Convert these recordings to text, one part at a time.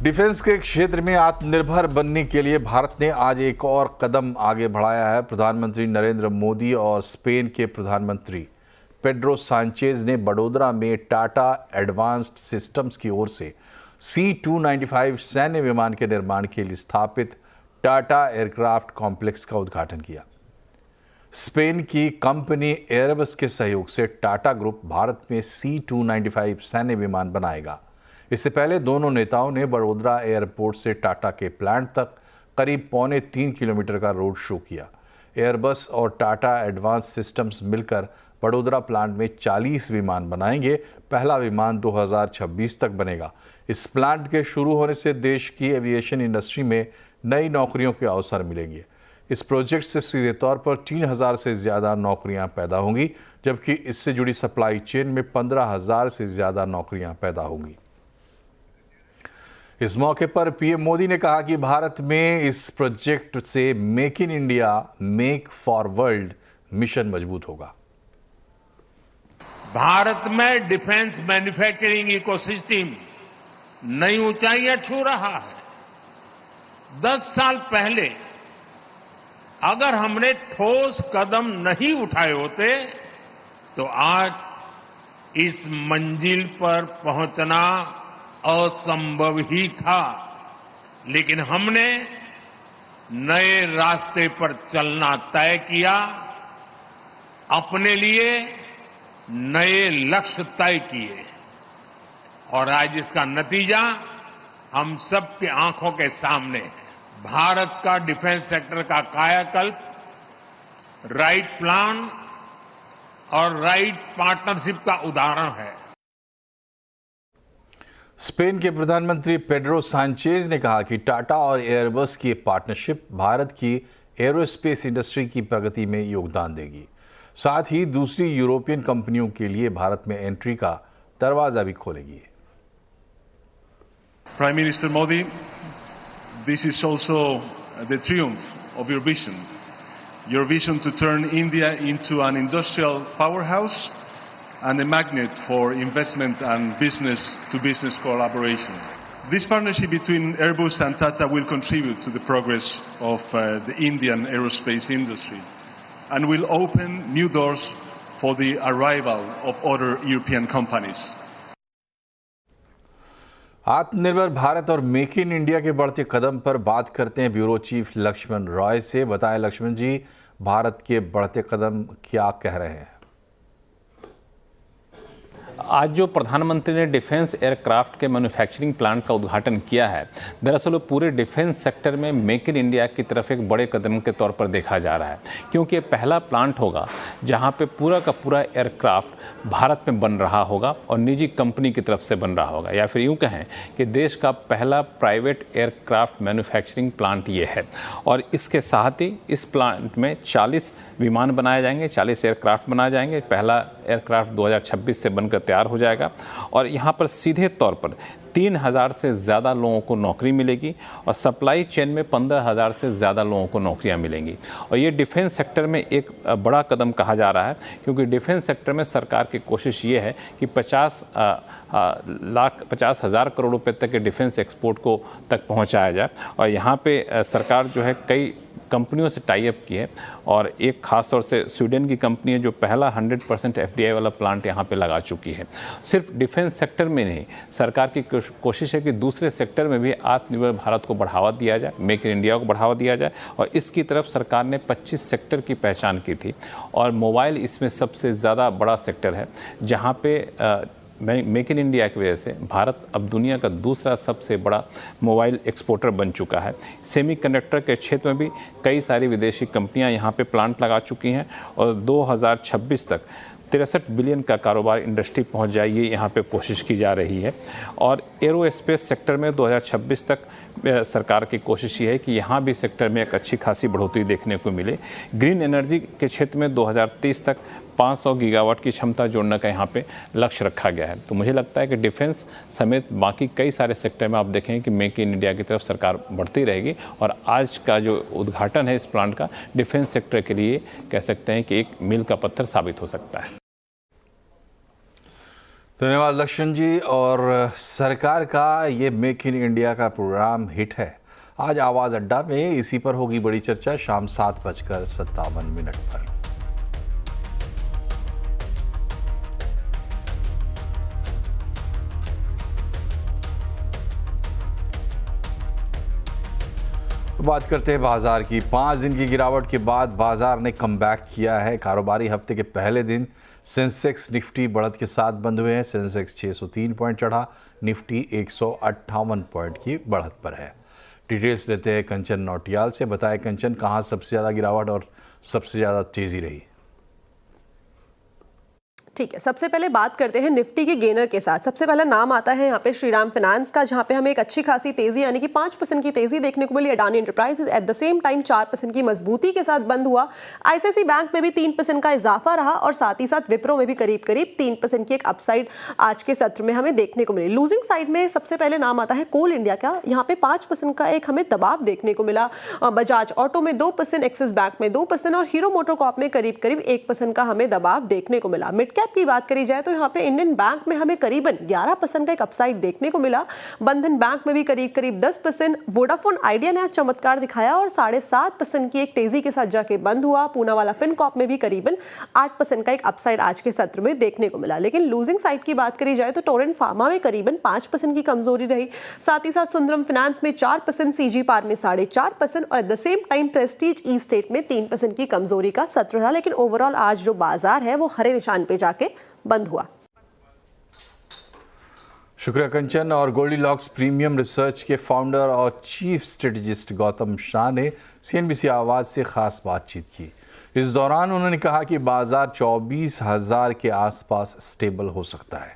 Defence के क्षेत्र में आत्मनिर्भर बनने के लिए भारत ने आज एक और कदम आगे बढ़ाया है। प्रधानमंत्री नरेंद्र मोदी और स्पेन के प्रधानमंत्री पेड्रो सांचेज ने बड़ोदरा में टाटा एडवांस्ड सिस्टम्स की ओर से C-295 सैन्य विमान के निर्माण के लिए स्थापित टाटा एयरक्राफ्ट कॉम्प्लेक्स का उद्घाटन किया। स्पेन की कंपनी एयरबस के सहयोग से टाटा ग्रुप भारत में C-295 सैन्य विमान बनाएगा। इससे पहले दोनों नेताओं ने बड़ोदरा एयरपोर्ट से टाटा के प्लांट तक करीब 3.25 किलोमीटर का रोड शो किया। एयरबस और टाटा एडवांस सिस्टम्स मिलकर बड़ोदरा प्लांट में 40 विमान बनाएंगे। पहला विमान 2026 तक बनेगा। इस प्लांट के शुरू होने से देश की एविएशन इंडस्ट्री में नई नौकरियों के अवसर मिलेंगे। इस प्रोजेक्ट से सीधे तौर पर 3000 से ज़्यादा नौकरियां पैदा होंगी, जबकि इससे जुड़ी सप्लाई चेन में 15,000 से ज़्यादा नौकरियां पैदा होंगी। इस मौके पर पीएम मोदी ने कहा कि भारत में इस प्रोजेक्ट से make in India make for world mission मजबूत होगा। भारत में डिफेंस मैन्युफैक्चरिंग इकोसिस्टम नई ऊंचाइयां छू रहा है। 10 साल पहले अगर हमने ठोस कदम नहीं उठाए होते तो आज इस मंजिल पर पहुंचना असंभव ही था। लेकिन हमने नए रास्ते पर चलना तय किया, अपने लिए नए लक्ष्य तय किए और आज इसका नतीजा हम सबकी आंखों के सामने है। भारत का डिफेंस सेक्टर का कायाकल्प राइट प्लान और राइट पार्टनरशिप का उदाहरण है। स्पेन के प्रधानमंत्री पेड्रो सांचेज ने कहा कि टाटा और एयरबस की पार्टनरशिप भारत की एरोस्पेस इंडस्ट्री की प्रगति में योगदान देगी। साथ ही दूसरी यूरोपियन कंपनियों के लिए भारत में एंट्री का दरवाजा भी खोलेगी। Prime Minister Modi, this is also the triumph of your vision to turn India into an industrial powerhouse and a magnet for investment and business-to-business collaboration. This partnership between Airbus and Tata will contribute to the progress of the Indian aerospace industry and will open new doors for the arrival of other European companies. आत्मनिर्भर भारत और make in India के बढ़ते कदम पर बात करते हैं bureau chief Lakshman Roy से। बताएं लक्ष्मण जी, भारत के बढ़ते कदम क्या कह रहे हैं? आज जो प्रधानमंत्री ने डिफेंस एयरक्राफ्ट के मैन्युफैक्चरिंग प्लांट का उद्घाटन किया है, दरअसल वो पूरे डिफेंस सेक्टर में मेक इन इंडिया की तरफ एक बड़े कदम के तौर पर देखा जा रहा है, क्योंकि ये पहला प्लांट होगा जहां पे पूरा का पूरा एयरक्राफ्ट भारत में बन रहा होगा और निजी कंपनी की तरफ से बन रहा होगा, या फिर यूँ कहें कि देश का पहला प्राइवेट एयरक्राफ्ट मैन्युफैक्चरिंग प्लांट ये है। और इसके साथ ही इस प्लांट में 40 विमान बनाए जाएंगे, 40 एयरक्राफ्ट बनाए जाएंगे। पहला एयरक्राफ्ट 2026 से बनकर तैयार हो जाएगा और यहाँ पर सीधे तौर पर 3000 से ज़्यादा लोगों को नौकरी मिलेगी और सप्लाई चेन में 15,000 से ज़्यादा लोगों को नौकरियां मिलेंगी। और ये डिफेंस सेक्टर में एक बड़ा कदम कहा जा रहा है, क्योंकि डिफेंस सेक्टर में सरकार की कोशिश ये है कि 50,000 करोड़ रुपए तक के डिफेंस एक्सपोर्ट को तक पहुँचाया जाए। और यहाँ पे सरकार जो है कई कंपनियों से टाई अप की है और एक खास तौर से स्वीडन की कंपनी है जो पहला 100% FDI वाला प्लांट यहाँ पे लगा चुकी है। सिर्फ डिफेंस सेक्टर में नहीं, सरकार की कोशिश है कि दूसरे सेक्टर में भी आत्मनिर्भर भारत को बढ़ावा दिया जाए, मेक इन इंडिया को बढ़ावा दिया जाए। और इसकी तरफ सरकार ने 25 सेक्टर की पहचान की थी और मोबाइल इसमें सबसे ज़्यादा बड़ा सेक्टर है, जहाँ पे मेक इन इंडिया की वजह से भारत अब दुनिया का दूसरा सबसे बड़ा मोबाइल एक्सपोर्टर बन चुका है। सेमीकंडक्टर के क्षेत्र में भी कई सारी विदेशी कंपनियां यहां पे प्लांट लगा चुकी हैं और 2026 तक 63 बिलियन का कारोबार इंडस्ट्री पहुंच जाए, ये यहाँ पे कोशिश की जा रही है। और एरोस्पेस सेक्टर में 2026 तक सरकार की कोशिश ये है कि यहाँ भी सेक्टर में एक अच्छी खासी बढ़ोतरी देखने को मिले। ग्रीन एनर्जी के क्षेत्र में 2030 तक 500 गीगावाट की क्षमता जोड़ने का यहाँ पे लक्ष्य रखा गया है। तो मुझे लगता है कि डिफेंस समेत बाकी कई सारे सेक्टर में आप देखें कि मेक इन इंडिया की तरफ सरकार बढ़ती रहेगी। और आज का जो उद्घाटन है इस प्लांट का, डिफेंस सेक्टर के लिए कह सकते हैं कि एक मील का पत्थर साबित हो सकता है। धन्यवाद लक्ष्मण जी। और सरकार का ये मेक इन इंडिया का प्रोग्राम हिट है। आज आवाज़ अड्डा में इसी पर होगी बड़ी चर्चा शाम 7:57 पर। बात करते हैं बाजार की। 5 दिन की गिरावट के बाद बाजार ने कमबैक किया है। कारोबारी हफ्ते के पहले दिन सेंसेक्स निफ्टी बढ़त के साथ बंद हुए हैं। सेंसेक्स 603 पॉइंट चढ़ा, निफ्टी 158 पॉइंट की बढ़त पर है। डिटेल्स लेते हैं कंचन नौटियाल से। बताएं कंचन, कहां सबसे ज़्यादा गिरावट और सबसे ज़्यादा तेज़ी रही? ठीक है, सबसे पहले बात करते हैं निफ्टी के गेनर के साथ। सबसे पहला नाम आता है यहाँ पे श्रीराम फाइनेंस का, जहाँ पे हमें एक अच्छी खासी तेजी यानी कि 5% की तेजी देखने को मिली। Adani enterprises at the same time 4% की मजबूती के साथ बंद हुआ। आईसीआईसीआई बैंक में भी 3% का इजाफा रहा और साथ ही साथ विप्रो में भी करीब करीब 3% की एक अपसाइड आज के सत्र में हमें देखने को मिली। लूजिंग साइड में सबसे पहले नाम आता है कोल इंडिया का, यहाँ पे 5% का एक हमें दबाव देखने को मिला। बजाज ऑटो में 2%, एक्सिस बैंक में 2% और हीरो मोटोकॉर्प में करीब करीब 1% का हमें दबाव देखने को मिला। मिड कैप की बात करी जाए तो यहाँ पे इंडियन बैंक में हमें करीबन 11% का एक अपसाइड देखने को मिला। बंधन बैंक में भी करीब करीब 10%। वोडाफोन आइडिया ने आज चमत्कार दिखाया और 7.5% की एक तेजी के साथ जाके बंद हुआ। पूनावाला फिनकॉर्प में भी करीबन 8% का एक अपसाइड आज के सत्र में देखने को मिला। लेकिन लूजिंग साइड की बात करी जाए तो टोरेंट फार्मा में करीबन 5% की कमजोरी रही। साथ ही साथ सुंदरम फाइनेंस में 4%, सीजी पार में 4.5% और eight the same time Prestige E state में 3% की कमजोरी का सत्र रहा। लेकिन ओवरऑल आज जो बाजार है वो हरे निशान पे जाके बंद हुआ। शुक्रिया कंचन। और गोल्डीलॉक्स प्रीमियम रिसर्च के फाउंडर और चीफ स्ट्रेटजिस्ट गौतम शाह ने सीएनबीसी आवाज से खास बातचीत की। इस दौरान उन्होंने कहा कि बाजार 24,000 के आसपास स्टेबल हो सकता है।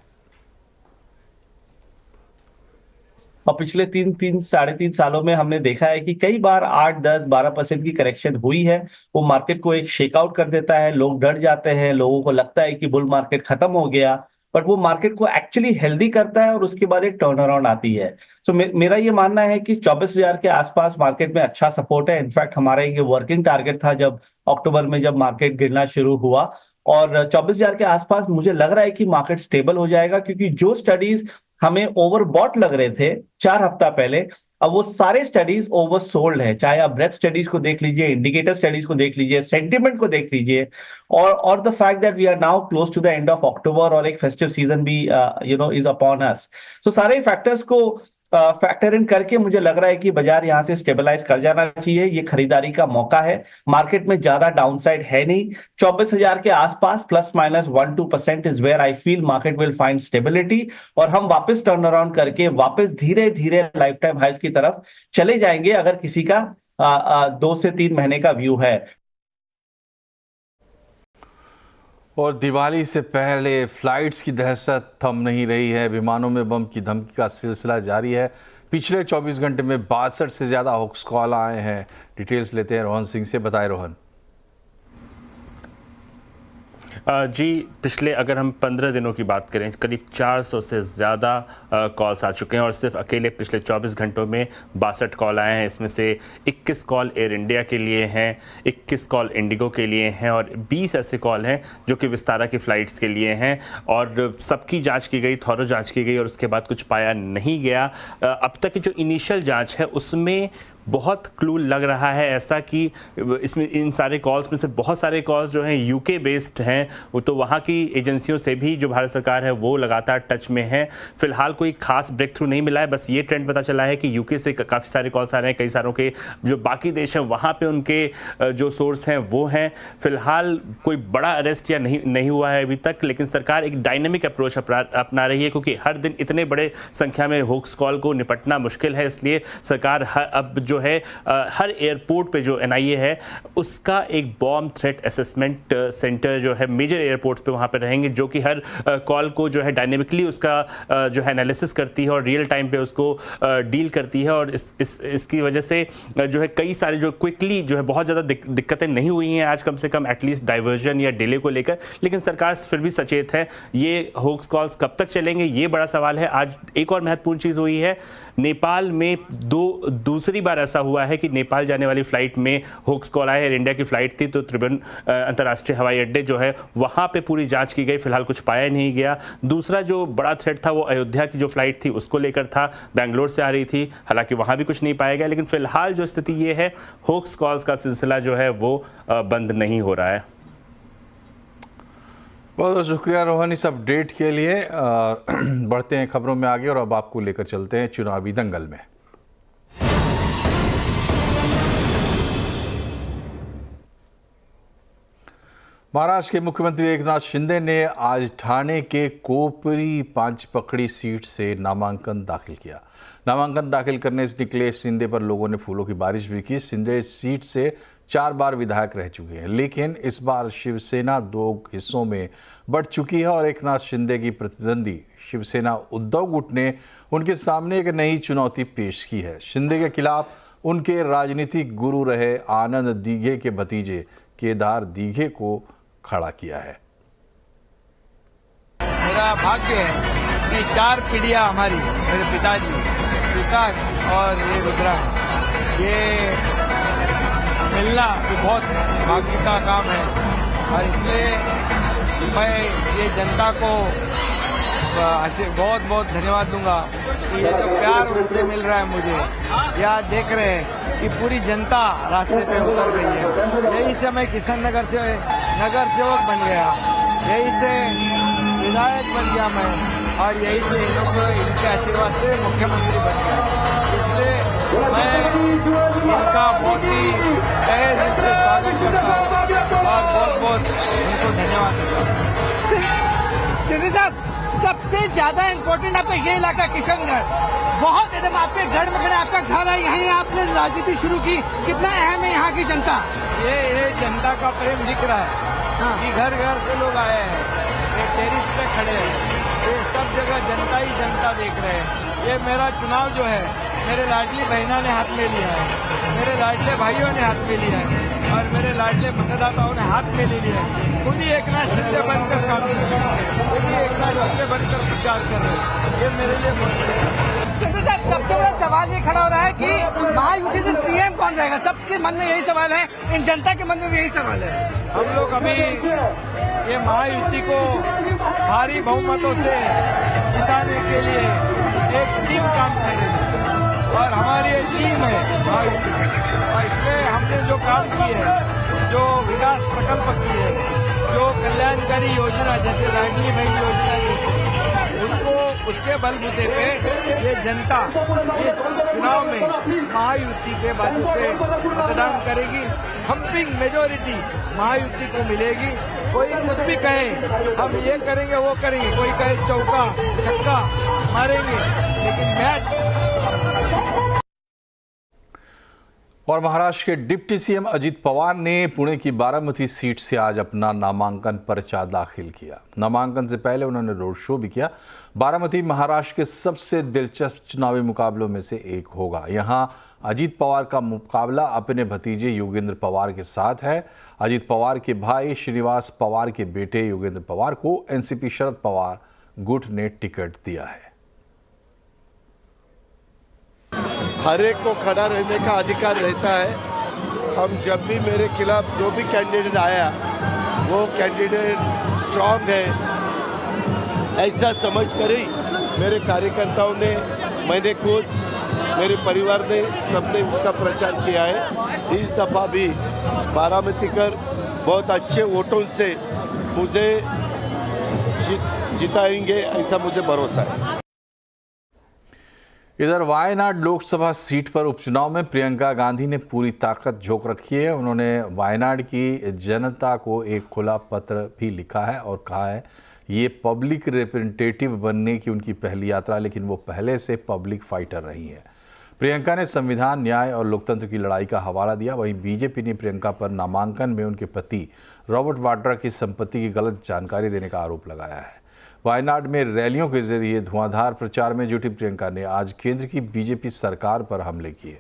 और पिछले 3-3.5 सालों में हमने देखा है कि कई बार 8, 10, 12% की करेक्शन हुई है। वो मार्केट को एक शेकआउट कर देता है, लोग डर जाते हैं, लोगों को लगता है कि बुल मार्केट खत्म हो गया, बट वो मार्केट को एक्चुअली हेल्दी करता है और उसके बाद एक टर्न अराउंड आती है। सो मेरा ये मानना है कि 24,000 के आसपास मार्केट में अच्छा सपोर्ट है। इनफैक्ट हमारा ये वर्किंग टारगेट था जब अक्टूबर में जब मार्केट गिरना शुरू हुआ, और 24,000 के आसपास मुझे लग रहा है कि मार्केट स्टेबल हो जाएगा, क्योंकि जो स्टडीज हमें ओवरबॉट लग रहे थे 4 हफ्ता पहले, अब वो सारे स्टडीज ओवरसोल्ड है। चाहे आप ब्रेथ स्टडीज को देख लीजिए, इंडिकेटर स्टडीज को देख लीजिए, सेंटिमेंट को देख लीजिए, और the fact that we are now close to the end of October और एक फेस्टिव सीजन भी इज अपॉन अस। सो सारे फैक्टर्स को फैक्टर इन करके मुझे लग रहा है कि बाजार यहां से स्टेबलाइज कर जाना चाहिए। ये खरीदारी का मौका है। मार्केट में ज्यादा डाउनसाइड है नहीं। 24,000 के आसपास ±1-2% is where I feel market will find stability, और हम वापस टर्न अराउंड करके वापस धीरे धीरे लाइफ टाइम हाइज की तरफ चले जाएंगे, अगर किसी का 2 से 3 महीने का व्यू है। और दिवाली से पहले फ्लाइट्स की दहशत थम नहीं रही है। विमानों में बम की धमकी का सिलसिला जारी है। पिछले 24 घंटे में 62 से ज़्यादा होक्स कॉल आए हैं। डिटेल्स लेते हैं रोहन सिंह से। बताएं रोहन। जी, पिछले अगर हम 15 दिनों की बात करें, करीब 400 से ज़्यादा कॉल्स आ चुके हैं और सिर्फ अकेले पिछले 24 घंटों में 62 कॉल आए हैं। इसमें से 21 कॉल एयर इंडिया के लिए हैं, 21 कॉल इंडिगो के लिए हैं और 20 ऐसे कॉल हैं जो कि विस्तारा की फ़्लाइट्स के लिए हैं। और सबकी जांच की गई, थॉरो जांच की गई और उसके बाद कुछ पाया नहीं गया। अब तक की जो इनिशियल जांच है उसमें बहुत क्लू लग रहा है ऐसा कि इसमें इन सारे कॉल्स में से बहुत सारे कॉल्स जो हैं यूके बेस्ड हैं, तो वहाँ की एजेंसियों से भी जो भारत सरकार है वो लगातार टच में है। फिलहाल कोई खास ब्रेक थ्रू नहीं मिला है, बस ये ट्रेंड पता चला है कि यूके से काफ़ी सारे कॉल्स आ रहे हैं। कई सारों के जो बाकी देश हैं वहाँ पे उनके जो सोर्स हैं वो हैं। फिलहाल कोई बड़ा अरेस्ट या नहीं हुआ है अभी तक, लेकिन सरकार एक डायनेमिक अप्रोच अपना रही है, क्योंकि हर दिन इतने बड़े संख्या में होक्स कॉल को निपटना मुश्किल है। इसलिए सरकार अब जो है हर एयरपोर्ट पे जो एनआईए है उसका एक बॉम्ब थ्रेट असेसमेंट सेंटर जो है मेजर एयरपोर्ट्स पे वहाँ पे रहेंगे, जो कि हर कॉल को जो है डायनेमिकली उसका जो है एनालिसिस करती है और रियल टाइम पे उसको डील करती है। और इसकी वजह से जो है कई सारे जो क्विकली जो है बहुत ज़्यादा दिक्कतें नहीं हुई हैं आज, कम से कम एटलीस्ट डाइवर्जन या डिले को लेकर। लेकिन सरकार फिर भी सचेत है। ये होक्स कॉल्स कब तक चलेंगे ये बड़ा सवाल है। आज एक और महत्वपूर्ण चीज़ हुई है, नेपाल में दूसरी बार ऐसा हुआ है कि नेपाल जाने वाली फ्लाइट में होक्स कॉल आया है। इंडिया की फ्लाइट थी तो त्रिभुवन अंतर्राष्ट्रीय हवाई अड्डे जो है वहाँ पे पूरी जांच की गई, फिलहाल कुछ पाया नहीं गया। दूसरा जो बड़ा थ्रेट था वो अयोध्या की जो फ्लाइट थी उसको लेकर था, बैंगलोर से आ रही थी, हालांकि वहाँ भी कुछ नहीं पाया गया। लेकिन फिलहाल जो स्थिति ये है, होक्स कॉल्स का सिलसिला जो है वो बंद नहीं हो रहा है। बहुत बहुत शुक्रिया रोहन इस अपडेट के लिए। बढ़ते हैं खबरों में आगे और अब आपको लेकर चलते हैं चुनावी दंगल में। महाराष्ट्र के मुख्यमंत्री एकनाथ शिंदे ने आज ठाणे के कोपरी पांचपकड़ी सीट से नामांकन दाखिल किया। नामांकन दाखिल करने से निकले शिंदे पर लोगों ने फूलों की बारिश भी की। शिंदे इस सीट से 4 बार विधायक रह चुके हैं, लेकिन इस बार शिवसेना 2 हिस्सों में बढ़ चुकी है और एकनाथ शिंदे की प्रतिद्वंदी शिवसेना उद्धव गुट ने उनके सामने एक नई चुनौती पेश की है। शिंदे के खिलाफ उनके राजनीतिक गुरु रहे आनंद दीघे के भतीजे केदार दीघे को खड़ा किया है। मेरा भाग्य है कि 4 पीढ़ियां हमारी, मेरे पिताजी विकास और ये रुद्रा, ये मिलना तो बहुत भाग्य का काम है। और इसलिए मैं ये जनता को बहुत बहुत धन्यवाद दूंगा कि ये जो प्यार उनसे मिल रहा है मुझे, या देख रहे हैं कि पूरी जनता रास्ते पे उतर गई है। यही से मैं किशन नगर से नगर सेवक बन गया, यही से विधायक बन गया मैं, और यही से इन लोग इनके आशीर्वाद से मुख्यमंत्री बन गया। इसलिए मैं इनका बहुत ही तहे दिल से स्वागत करता हूँ और बहुत बहुत उनको धन्यवाद देता हूँ। शिंदे साहब, सबसे ज्यादा इम्पोर्टेंट आपका ये इलाका किशनगढ़, बहुत एकदम आपके गढ़ में खड़े, आपका घर है, यहीं आपने राजनीति शुरू की, कितना अहम है यहाँ की जनता? ये जनता का प्रेम दिख रहा है कि घर घर से लोग आए हैं, ये टेरिस पे खड़े हैं, ये सब जगह जनता ही जनता देख रहे हैं। ये मेरा चुनाव जो है मेरे लाडली बहना ने हाथ में लिया है, मेरे लाडले भाइयों ने हाथ में लिया है और मेरे लाडले मतदाताओं ने हाथ में ले लिया है। खुद ही एकनाथ शिंदे बनकर काम कर रहे हैं, खुद ही एकनाथ शिंदे बनकर प्रचार कर रहे हैं। ये मेरे लिए बहुत। शिंदे साहब, सबसे बड़ा सवाल ये खड़ा हो रहा है कि महायुति से सीएम कौन रहेगा? सबके मन में यही सवाल है, इन जनता के मन में भी यही सवाल है। हम लोग अभी ये महायुति को भारी बहुमतों से जिताने के लिए एक टीम काम कर रही है और हमारी एक टीम है महायुति, और इसलिए हमने जो काम किए है, जो विकास प्रकल्प किए हैं, जो कल्याणकारी योजना जैसे लाडली बहन योजना जैसे, उसको उसके बलबूते पे ये जनता इस चुनाव में महायुति के बाजू से मतदान करेगी। हम्पिंग मेजोरिटी महायुति को मिलेगी। कोई कुछ भी कहे, हम ये करेंगे वो करेंगे, कोई कहे चौका छक्का मारेंगे, लेकिन मैच। और महाराष्ट्र के डिप्टी सीएम अजित पवार ने पुणे की बारामती सीट से आज अपना नामांकन पर्चा दाखिल किया। नामांकन से पहले उन्होंने रोड शो भी किया। बारामती महाराष्ट्र के सबसे दिलचस्प चुनावी मुकाबलों में से एक होगा। यहां अजित पवार का मुकाबला अपने भतीजे योगेंद्र पवार के साथ है। अजित पवार के भाई श्रीनिवास पवार के बेटे योगेंद्र पवार को एनसीपी शरद पवार गुट ने टिकट दिया है। हर एक को खड़ा रहने का अधिकार रहता है। हम जब भी मेरे खिलाफ जो भी कैंडिडेट आया वो कैंडिडेट स्ट्रांग है ऐसा समझ कर ही मेरे कार्यकर्ताओं ने, मैंने खुद, मेरे परिवार ने, सबने उसका प्रचार किया है। इस दफ़ा भी बारामती कर बहुत अच्छे वोटों से मुझे जिताएंगे ऐसा मुझे भरोसा है। इधर वायनाड लोकसभा सीट पर उपचुनाव में प्रियंका गांधी ने पूरी ताकत झोंक रखी है। उन्होंने वायनाड की जनता को एक खुला पत्र भी लिखा है और कहा है ये पब्लिक रिप्रेजेंटेटिव बनने की उनकी पहली यात्रा, लेकिन वो पहले से पब्लिक फाइटर रही हैं। प्रियंका ने संविधान, न्याय और लोकतंत्र की लड़ाई का हवाला दिया। वहीं बीजेपी ने प्रियंका पर नामांकन में उनके पति रॉबर्ट वाड्रा की संपत्ति की गलत जानकारी देने का आरोप लगाया है। वायनाड में रैलियों के जरिए धुआंधार प्रचार में जुटी प्रियंका ने आज केंद्र की बीजेपी सरकार पर हमले किए।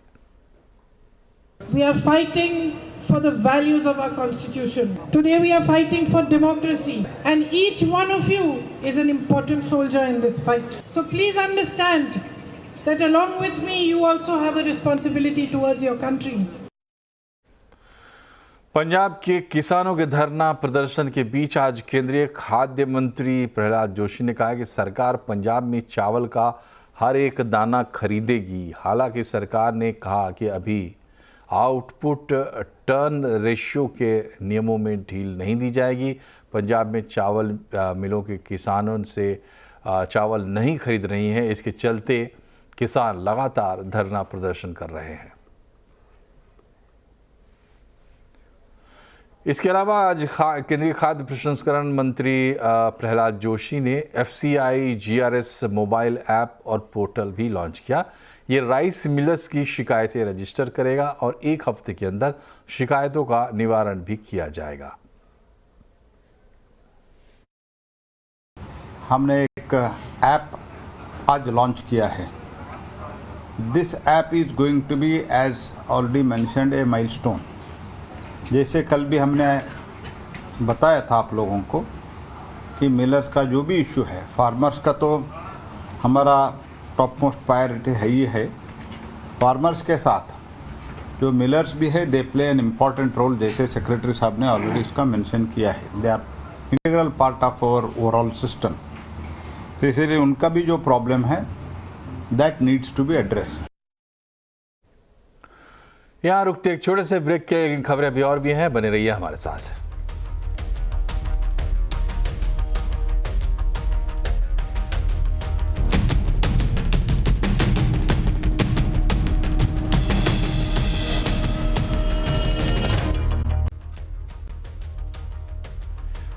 We are fighting for the values of our constitution. Today we are fighting for democracy, and each one of you is an important soldier in this fight. So please understand that along with me you also have a responsibility towards your country. Punjab के किसानों के धरना प्रदर्शन के बीच आज केंद्रीय खाद्य मंत्री प्रहलाद जोशी ने कहा कि सरकार पंजाब में चावल का हर एक दाना खरीदेगी। हालांकि सरकार ने कहा कि अभी आउटपुट टर्न रेशियो के नियमों में ढील नहीं दी जाएगी। पंजाब में चावल मिलों के किसानों से चावल नहीं खरीद रही हैं, इसके चलते किसान लगातार धरना प्रदर्शन कर रहे हैं। इसके अलावा आज केंद्रीय खाद्य प्रसंस्करण मंत्री प्रहलाद जोशी ने FCI GRS मोबाइल ऐप और पोर्टल भी लॉन्च किया। ये राइस मिलर्स की शिकायतें रजिस्टर करेगा और 1 हफ्ते के अंदर शिकायतों का निवारण भी किया जाएगा। हमने एक ऐप आज लॉन्च किया है। This app is going to be as already mentioned a milestone. जैसे कल भी हमने बताया था आप लोगों को कि मिलर्स का जो भी इशू है, फार्मर्स का तो हमारा टॉप मोस्ट प्रायोरिटी है ही है। फार्मर्स के साथ जो मिलर्स भी है, they play an important role, जैसे सेक्रेटरी साहब ने ऑलरेडी इसका मेंशन किया है। They are integral part of our overall system. तो इसीलिए उनका भी जो प्रॉब्लम है that needs to be address. यहाँ रुकते एक छोटे से ब्रेक के, लेकिन खबरें अभी और भी हैं, बने रहिए हमारे साथ।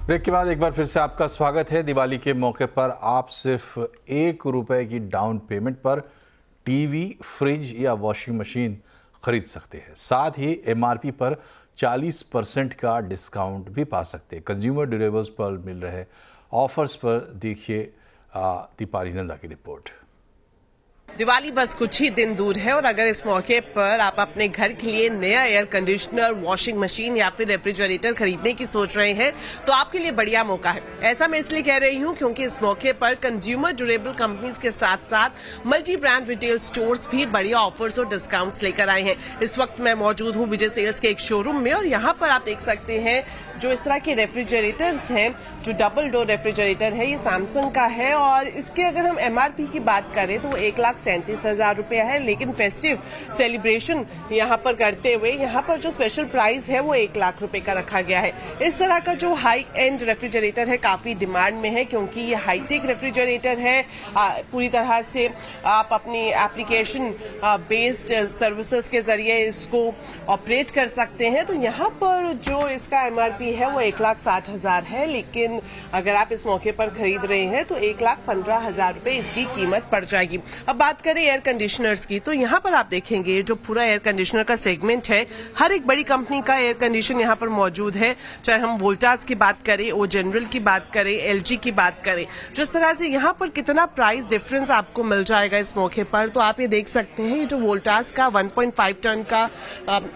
ब्रेक के बाद एक बार फिर से आपका स्वागत है। दिवाली के मौके पर आप सिर्फ ₹1 की डाउन पेमेंट पर टीवी, फ्रिज या वॉशिंग मशीन खरीद सकते हैं। साथ ही MRP पर 40% का डिस्काउंट भी पा सकते हैं। कंज्यूमर ड्यूरेबल्स पर मिल रहे ऑफर्स पर देखिए दीपाली नंदा की रिपोर्ट। दिवाली बस कुछ ही दिन दूर है और अगर इस मौके पर आप अपने घर के लिए नया एयर कंडीशनर, वॉशिंग मशीन या फिर रेफ्रिजरेटर खरीदने की सोच रहे हैं तो आपके लिए बढ़िया मौका है। ऐसा मैं इसलिए कह रही हूं क्योंकि इस मौके पर कंज्यूमर ड्यूरेबल कंपनीज के साथ साथ मल्टी ब्रांड रिटेल स्टोर्स भी बढ़िया ऑफर्स और डिस्काउंट्स लेकर आए हैं। इस वक्त मैं मौजूद हूं विजय सेल्स के एक शोरूम में और यहाँ पर आप देख सकते हैं जो इस तरह के रेफ्रिजरेटर्स हैं, जो डबल डोर रेफ्रिजरेटर है, ये सैमसंग का है और इसके अगर हम MRP की बात करें तो वो 1,37,000 रुपया है। लेकिन फेस्टिव सेलिब्रेशन यहाँ पर करते हुए यहाँ पर जो स्पेशल प्राइस है वो 1 लाख रुपए का रखा गया है। इस तरह का जो हाई एंड रेफ्रिजरेटर है काफी डिमांड में है क्योंकि ये हाईटेक रेफ्रिजरेटर है। पूरी तरह से आप अपनी एप्लीकेशन बेस्ड सर्विसेज के जरिए इसको ऑपरेट कर सकते हैं। तो यहाँ पर जो इसका MRP है वो 1,60,000 है, लेकिन अगर आप इस मौके पर खरीद रहे हैं तो 1,15,000 रुपए इसकी कीमत पड़ जाएगी। अब बात करें एयर कंडीशनर्स की तो यहाँ पर आप देखेंगे जो पूरा एयर कंडीशनर का सेगमेंट है, हर एक बड़ी कंपनी का एयर कंडीशन यहाँ पर मौजूद है। चाहे हम वोल्टास की बात करें, ओ जनरल की बात करें, LG की बात करें, जिस तरह से यहाँ पर कितना प्राइस डिफरेंस आपको मिल जाएगा इस मौके पर, तो आप ये देख सकते हैं। ये जो वोल्टास का 1.5 टन का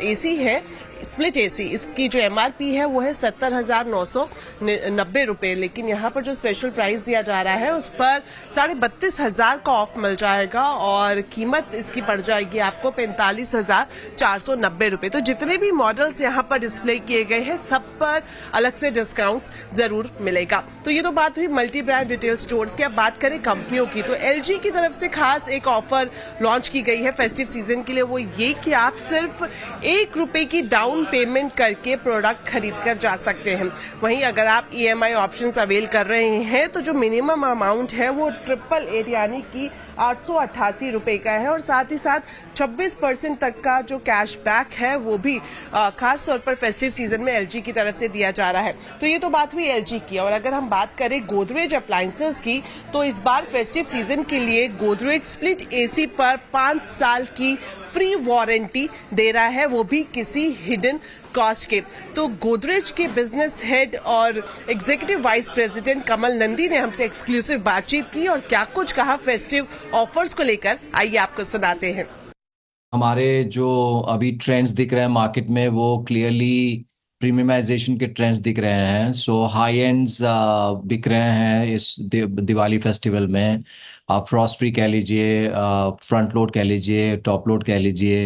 AC है, स्प्लिट AC, इसकी जो MRP है वो है 70,990 रुपए, लेकिन यहाँ पर जो स्पेशल प्राइस दिया जा रहा है उस पर 32,500 का ऑफ मिल जाएगा और कीमत इसकी पड़ जाएगी आपको 45,490 रुपए। तो जितने भी मॉडल्स यहाँ पर डिस्प्ले किए गए हैं सब पर अलग से डिस्काउंट जरूर मिलेगा। तो ये तो बात हुई मल्टी ब्रांड रिटेल स्टोर्स की। अब बात करें कंपनियों की तो LG की तरफ से खास एक ऑफर लॉन्च की गई है फेस्टिव सीजन के लिए, वो ये कि आप सिर्फ ₹1 की डाउन पेमेंट करके प्रोडक्ट खरीद कर जा सकते हैं। वहीं अगर आप EMI ऑप्शंस अवेल कर रहे हैं तो जो मिनिमम अमाउंट है वो 888 यानी कि 888 रुपए का है और साथ ही साथ 26% तक का जो कैशबैक है वो भी खास तौर पर फेस्टिव सीजन में LG की तरफ से दिया जा रहा है। तो ये तो बात हुई LG की। और अगर हम बात करें गोदरेज अप्लायंसेस की तो इस बार फेस्टिव सीजन के लिए गोदरेज स्प्लिट AC पर 5 साल की फ्री वारंटी दे रहा है, वो भी किसी हिडन कॉस्ट के। तो गोदरेज के बिजनेस हेड और एग्जीक्यूटिव वाइस प्रेसिडेंट कमल नंदी ने हमसे एक्सक्लूसिव बातचीत की और क्या कुछ कहा फेस्टिव ऑफर्स को लेकर, आइए आपको सुनाते हैं। हमारे जो अभी ट्रेंड्स दिख रहे हैं मार्केट में वो क्लियरली प्रीमियमाइजेशन के ट्रेंड्स दिख रहे हैं। सो हाई एंड्स बिक रहे हैं इस दिवाली फेस्टिवल में। आप फ्रॉस्ट फ्री कह लीजिए, फ्रंट लोड कह लीजिए, टॉप लोड कह लीजिए,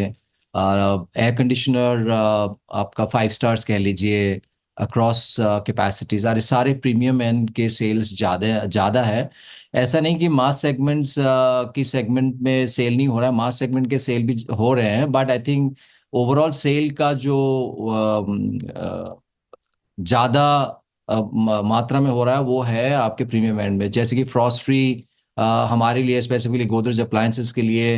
एयर कंडीशनर आपका 5 स्टार्स कह लीजिए, अक्रॉस कैपेसिटीज, और सारे प्रीमियम एंड के सेल्स ज़्यादा है। ऐसा नहीं कि मास सेगमेंट्स की सेगमेंट में सेल नहीं हो रहा है, मास सेगमेंट के सेल भी हो रहे हैं, but I think overall sale का जो ज़्यादा मात्रा में हो रहा है वो है आपके प्रीमियम एंड में। जैसे कि फ्रॉस्ट फ्री हमारे लिए स्पेसिफिकली गोदरेज अप्लायंसेस के लिए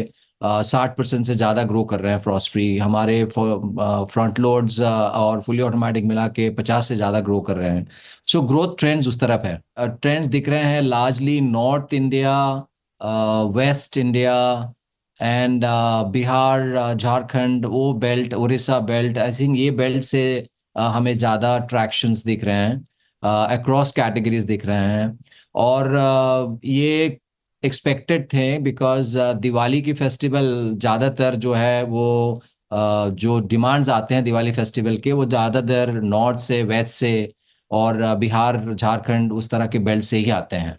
60% से ज़्यादा ग्रो कर रहे हैं फ्रॉस्ट फ्री। हमारे फ्रंट लोड्स और फुली ऑटोमेटिक मिला के 50 से ज़्यादा ग्रो कर रहे हैं। सो ग्रोथ ट्रेंड्स उस तरफ है। ट्रेंड्स दिख रहे हैं largely north India, west India and Bihar, Jharkhand, वो belt, Orissa belt, I think ये बेल्ट से हमें ज़्यादा ट्रैक्शंस दिख रहे हैं, अक्रॉस कैटेगरीज दिख रहे हैं। और ये एक्सपेक्टेड थे बिकॉज दिवाली की फेस्टिवल ज़्यादातर जो है वो जो डिमांड्स आते हैं दिवाली फेस्टिवल के, वो ज़्यादातर नॉर्थ से, वेस्ट से और बिहार, झारखंड उस तरह के बेल्ट से ही आते हैं।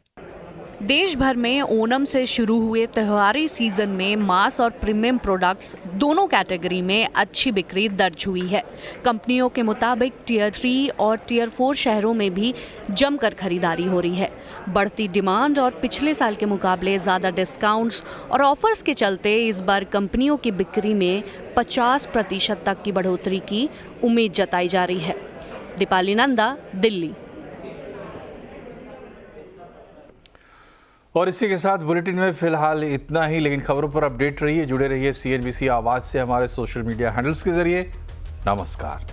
देश भर में ओणम से शुरू हुए त्योहारी सीजन में मास और प्रीमियम प्रोडक्ट्स दोनों कैटेगरी में अच्छी बिक्री दर्ज हुई है। कंपनियों के मुताबिक टियर 3 और टियर 4 शहरों में भी जमकर खरीदारी हो रही है। बढ़ती डिमांड और पिछले साल के मुकाबले ज़्यादा डिस्काउंट्स और ऑफर्स के चलते इस बार कंपनियों की बिक्री में 50% तक की बढ़ोतरी की उम्मीद जताई जा रही है। दीपाली नंदा, दिल्ली। और इसी के साथ बुलेटिन में फिलहाल इतना ही, लेकिन खबरों पर अपडेट रहिए, जुड़े रहिए CNBC आवाज़ से हमारे सोशल मीडिया हैंडल्स के जरिए। नमस्कार।